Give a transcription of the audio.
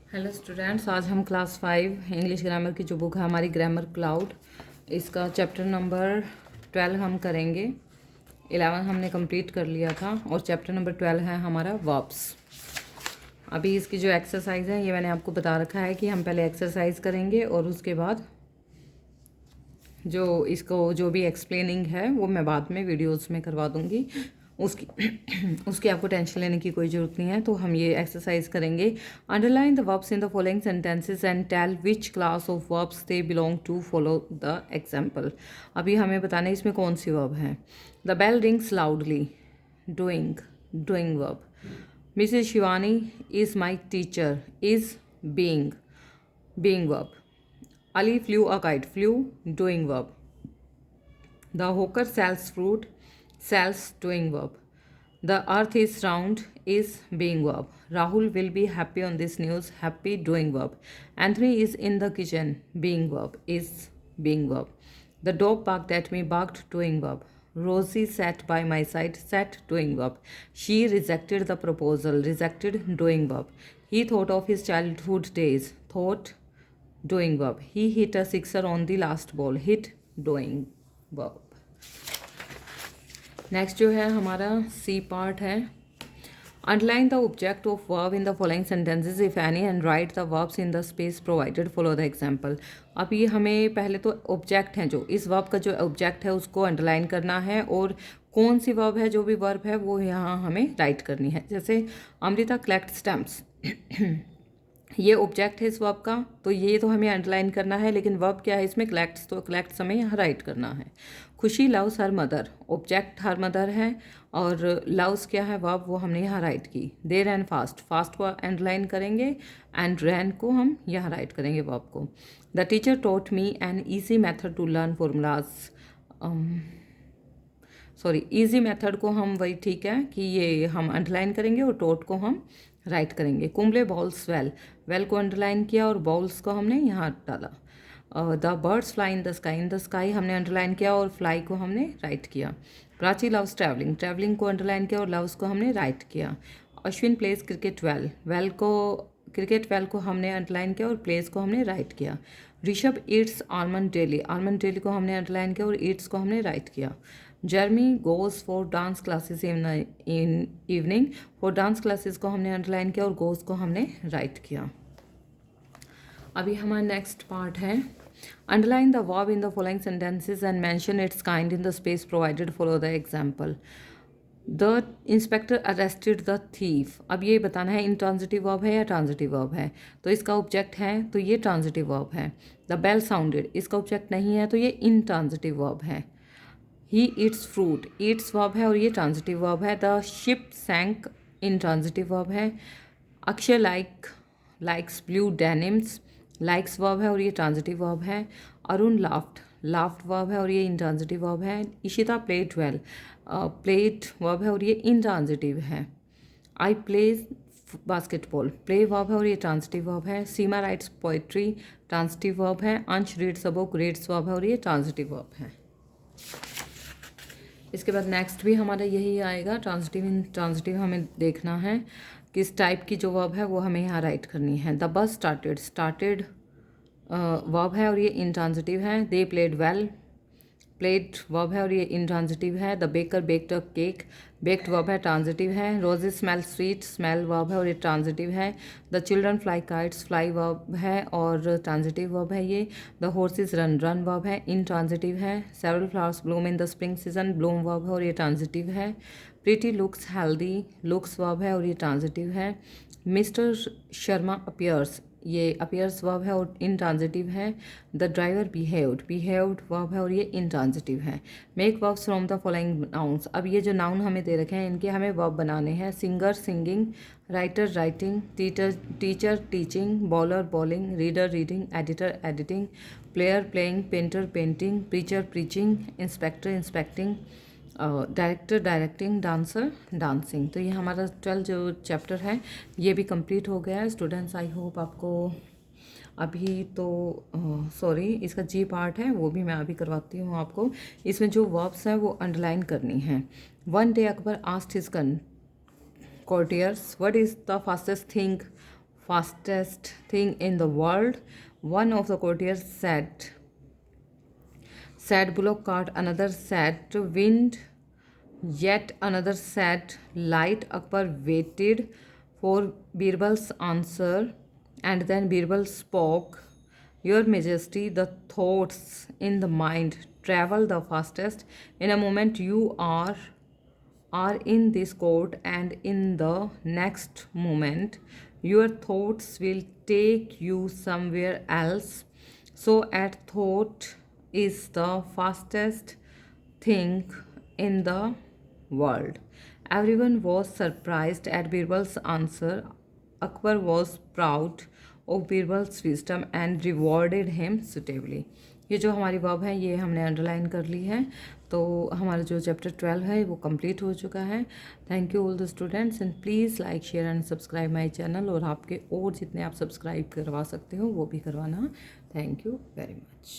Hello students, आज हम class 5 English grammar की जो बुक है हमारी ग्रामर क्लाउड, इसका चैप्टर नंबर 12 हम करेंगे। 11 हमने कंप्लीट कर लिया था और चैप्टर नंबर 12 है हमारा वर्ब्स। अभी इसकी जो एक्सरसाइज है ये मैंने आपको बता रखा है कि हम पहले एक्सरसाइज करेंगे और उसके बाद जो भी एक्सप्लेनिंग है वो मैं बाद में वीडियोस में करवा दूंगी। उसकी उसकी आपको टेंशन लेने की कोई ज़रूरत नहीं है। तो हम ये एक्सरसाइज करेंगे। Underline the verbs in the following sentences and tell which class of verbs they belong to, follow the example. अभी हमें बताना है इसमें कौन सी वर्ब है। The bell rings loudly, doing, doing verb. Mrs Shivani is my teacher, is being, being verb. Ali flew a kite, flew, doing verb. The hawker sells fruit, sells, doing verb. The earth is round, is, being verb. Rahul will be happy on this news, happy, doing verb. Anthony is in the kitchen, being verb, is, being verb. The dog barked at me, barked, doing verb. Rosie sat by my side, sat, doing verb. She rejected the proposal, rejected, doing verb. He thought of his childhood days, thought, doing verb. He hit a sixer on the last ball, hit, doing verb. Next जो है हमारा C part है। Underline the object of verb in the following sentences if any and right the verbs in the space provided, follow the example. अब ये हमें पहले तो object हैं, जो इस वर्ब का जो ऑब्जेक्ट है उसको अंडरलाइन करना है और कौन सी वर्ब है, जो भी वर्ब है वो यहाँ हमें राइट करनी है। जैसे अमृता कलेक्ट स्टैम्प्स, ये ऑब्जेक्ट है इस वर्ब का, तो ये तो हमें अंडरलाइन करना है, लेकिन वर्ब क्या है इसमें, कलेक्ट्स, तो कलेक्ट्स हमें यहाँ राइट करना है। खुशी loves her mother, object her mother है और लव्स क्या है वर्ब, वो हमने यहाँ राइट की। दे रैन फास्ट, फास्ट को अंडरलाइन करेंगे एंड रैन को हम यहाँ राइट करेंगे वर्ब को। The teacher taught me an easy method to learn formulas, sorry easy method को हम वही ठीक है कि ये हम अंडरलाइन करेंगे और टॉट को हम राइट करेंगे। कुंबले बॉल्स वेल, वेल को अंडरलाइन किया और बॉल्स को हमने यहाँ डाला। The birds fly in the sky, in the sky हमने अंडरलाइन किया और फ्लाई को हमने राइट किया। प्राची लव्स ट्रैवलिंग, ट्रैवलिंग को अंडरलाइन किया और लव्स को हमने राइट किया। Ashwin pledge cricket well, well को क्रिकेट वेल को हमने अंडरलाइन किया और प्लेस को हमने राइट किया। Rishabh Yeats almond daily, almond daily को हमने अंडरलाइन किया और ईट्स को हमने राइट किया। Jeremy goes for dance classes in evening, for dance classes को हमने अंडरलाइन किया और गोज़ को हमने राइट किया। अभी हमारा नेक्स्ट पार्ट है। Underline the verb in the following sentences and mention it's kind in the space provided, follow the example. The inspector arrested the thief, अब ये बताना है इंट्रांजिटिव वर्ब है या ट्रांजिटिव वर्ब है। तो इसका ऑब्जेक्ट है तो ये ट्रांजिटिव वर्ब है। द बेल साउंडेड, इसका ऑब्जेक्ट नहीं है तो ये इनट्रांजिटिव वर्ब है। He eats fruit, Yeats verb है और ये ट्रांजिटिव वर्ब है। द शिप सैंक, इनट्रांजिटिव वर्ब है। Akshay likes blue denims, likes verb है और ये ट्रांजिटिव वर्ब है। अरुण लाफ्ट, लाफ्ट वर्ब है और ये इनट्रांजिटिव वर्ब है। Ishita played well, played verb है और ये इनट्रांजिटिव है। I play basketball, play verb है और ये ट्रांजिटिव वर्ब है। सीमा राइट्स पोएट्री, ट्रांजिटिव वर्ब है। अंश reads a book, reads verb है और ये ट्रांजिटिव वर्ब है। इसके बाद नेक्स्ट भी हमारा यही आएगा, ट्रांजिटिव। इन ट्रांजिटिव हमें देखना है किस टाइप की जो वर्ब है वो हमें यहाँ राइट करनी है। The bus started, started verb है और ये इनट्रांजिटिव है। They played well, played verb है और ये इनट्रांजिटिव है। The baker baked a cake, baked verb है, ट्रांजिटिव है। Roses smell sweet, smell verb है और ये ट्रांजिटिव है। The children fly kites, fly verb है और ट्रांजिटिव वर्ब है ये। The horse's run, run verb है, इनट्रांजिटिव है। Several flowers Bloom in the spring season, Bloom verb है और ये ट्रांजिटिव है। Pretty looks healthy, looks verb है और ये ट्रांजिटिव है। मिस्टर शर्मा अपीयर्स, ये अपीयर्स वर्ब है और इनट्रांजिटिव है। The driver behaved, behaved verb है और ये इनट्रांजिटिव है। Make verbs from the following nouns, अब ये जो नाउन हमें दे रखे हैं इनके हमें वर्ब बनाने हैं। Singer singing, writer writing, teacher teaching, bowler bowling, reader reading, editor editing, player playing, painter painting, preacher preaching, inspector inspecting, director directing, dancer dancing. तो ये हमारा 12 जो चैप्टर है ये भी कंप्लीट हो गया है स्टूडेंट्स। आई होप आपको अभी तो सॉरी इसका जी पार्ट है वो भी मैं अभी करवाती हूँ आपको। इसमें जो वर्ब्स हैं वो अंडरलाइन करनी है। One day Akbar asked his courtiers, what is the fastest thing fastest thing in the world. One of the courtiers said, sad bullock cart, another said wind, yet another said light. Akbar waited for Birbal's answer, and then Birbal spoke. Your Majesty, the thoughts in the mind travel the fastest. In a moment you are in this court, and in the next moment your thoughts will take you somewhere else. So at thought is the fastest thing in the world. Everyone was surprised at Birbal's answer. Akbar was proud of Birbal's wisdom and rewarded him suitably. ये जो हमारी verb है ये हमने underline कर ली है, तो हमारा जो चैप्टर 12 है वो कंप्लीट हो चुका है. Thank you all the students, and please like share and subscribe my channel, और आपके और जितने आप सब्सक्राइब करवा सकते हो वो भी करवाना. Thank you very much.